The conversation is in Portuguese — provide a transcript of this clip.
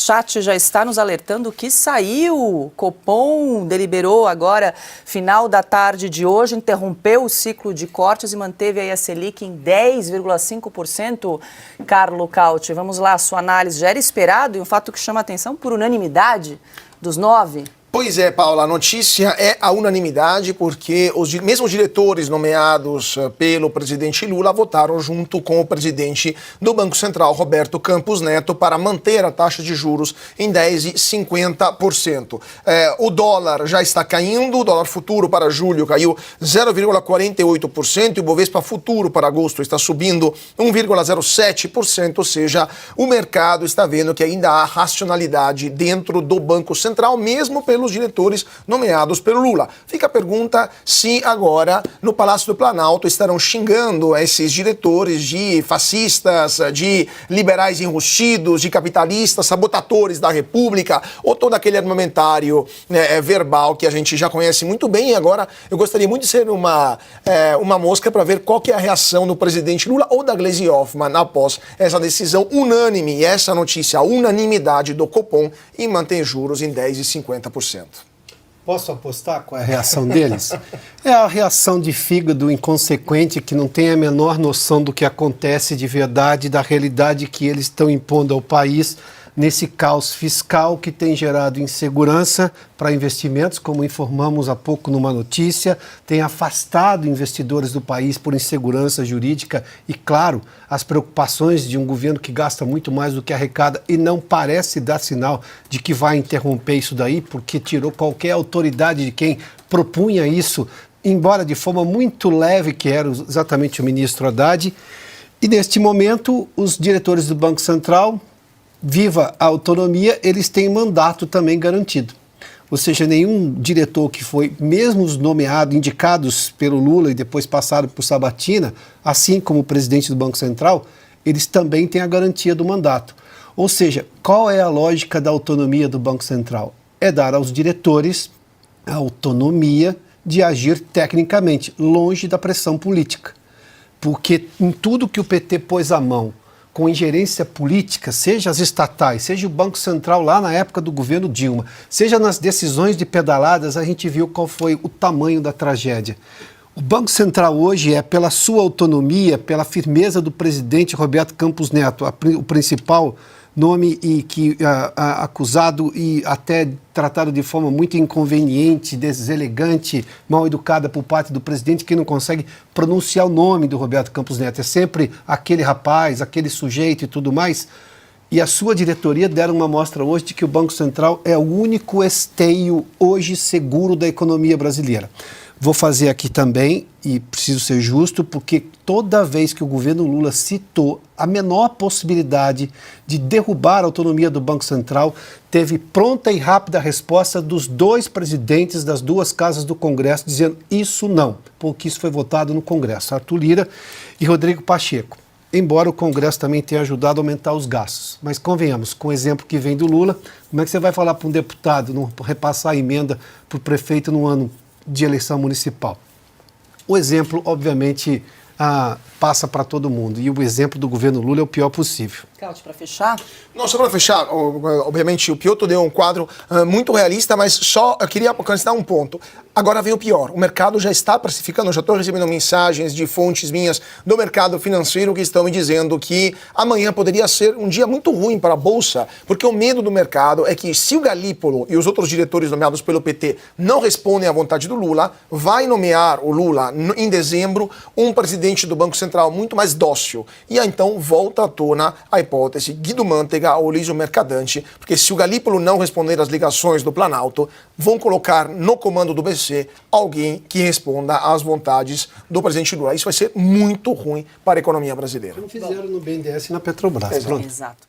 chat já está nos alertando que saiu. Copom deliberou agora, final da tarde de hoje, interrompeu o ciclo de cortes e manteve aí a Selic em 10,5%. Carlo Cauti, vamos lá, a sua análise. Já era esperado e um fato que chama a atenção por unanimidade dos 9? Pois é, Paula, a notícia é a unanimidade porque mesmo os diretores nomeados pelo presidente Lula votaram junto com o presidente do Banco Central, Roberto Campos Neto, para manter a taxa de juros em 10,50%. O dólar já está caindo, o dólar futuro para julho caiu 0,48% e o Bovespa futuro para agosto está subindo 1,07%, ou seja, o mercado está vendo que ainda há racionalidade dentro do Banco Central, mesmo pelos diretores nomeados pelo Lula. Fica a pergunta se agora no Palácio do Planalto estarão xingando esses diretores de fascistas, de liberais enrustidos, de capitalistas, sabotadores da República, ou todo aquele armamentário verbal que a gente já conhece muito bem. E agora eu gostaria muito de ser uma mosca para ver qual que é a reação do presidente Lula ou da Gleisi Hoffmann após essa decisão unânime e essa notícia, a unanimidade do Copom em manter juros em 10,50%. Posso apostar qual é a reação deles? É a reação de fígado inconsequente que não tem a menor noção do que acontece de verdade, da realidade que eles estão impondo ao país nesse caos fiscal que tem gerado insegurança para investimentos, como informamos há pouco numa notícia, tem afastado investidores do país por insegurança jurídica e, claro, as preocupações de um governo que gasta muito mais do que arrecada e não parece dar sinal de que vai interromper isso daí, porque tirou qualquer autoridade de quem propunha isso, embora de forma muito leve, que era exatamente o ministro Haddad. E, neste momento, os diretores do Banco Central, viva a autonomia, eles têm mandato também garantido. Ou seja, nenhum diretor que foi, mesmo os nomeados, indicados pelo Lula e depois passaram por Sabatina, assim como o presidente do Banco Central, eles também têm a garantia do mandato. Ou seja, qual é a lógica da autonomia do Banco Central? É dar aos diretores a autonomia de agir tecnicamente, longe da pressão política. Porque em tudo que o PT pôs a mão, com ingerência política, seja as estatais, seja o Banco Central lá na época do governo Dilma, seja nas decisões de pedaladas, a gente viu qual foi o tamanho da tragédia. O Banco Central hoje é, pela sua autonomia, pela firmeza do presidente Roberto Campos Neto, o principal nome e que acusado e até tratado de forma muito inconveniente, deselegante, mal educada por parte do presidente, que não consegue pronunciar o nome do Roberto Campos Neto. É sempre aquele rapaz, aquele sujeito e tudo mais. E a sua diretoria deram uma amostra hoje de que o Banco Central é o único esteio hoje seguro da economia brasileira. Vou fazer aqui também, e preciso ser justo, porque toda vez que o governo Lula citou a menor possibilidade de derrubar a autonomia do Banco Central, teve pronta e rápida resposta dos dois presidentes das duas casas do Congresso, dizendo isso não, porque isso foi votado no Congresso, Arthur Lira e Rodrigo Pacheco. Embora o Congresso também tenha ajudado a aumentar os gastos. Mas convenhamos, com o exemplo que vem do Lula, como é que você vai falar para um deputado não repassar a emenda para o prefeito no ano de eleição municipal? O exemplo, obviamente, passa para todo mundo. E o exemplo do governo Lula é o pior possível. Cauti, para fechar? Não, só para fechar, obviamente o Piotr deu um quadro muito realista, mas só eu queria acrescentar um ponto. Agora vem o pior, o mercado já está precificando, eu já estou recebendo mensagens de fontes minhas do mercado financeiro que estão me dizendo que amanhã poderia ser um dia muito ruim para a Bolsa, porque o medo do mercado é que se o Galípolo e os outros diretores nomeados pelo PT não respondem à vontade do Lula, vai nomear o Lula em dezembro um presidente do Banco Central muito mais dócil. E aí então volta à tona a hipótese Guido Mantega ou Lísio Mercadante, porque se o Galípolo não responder às ligações do Planalto, vão colocar no comando do BC alguém que responda às vontades do presidente Lula. Isso vai ser muito ruim para a economia brasileira. Como fizeram no BNDES e na Petrobras. Exato.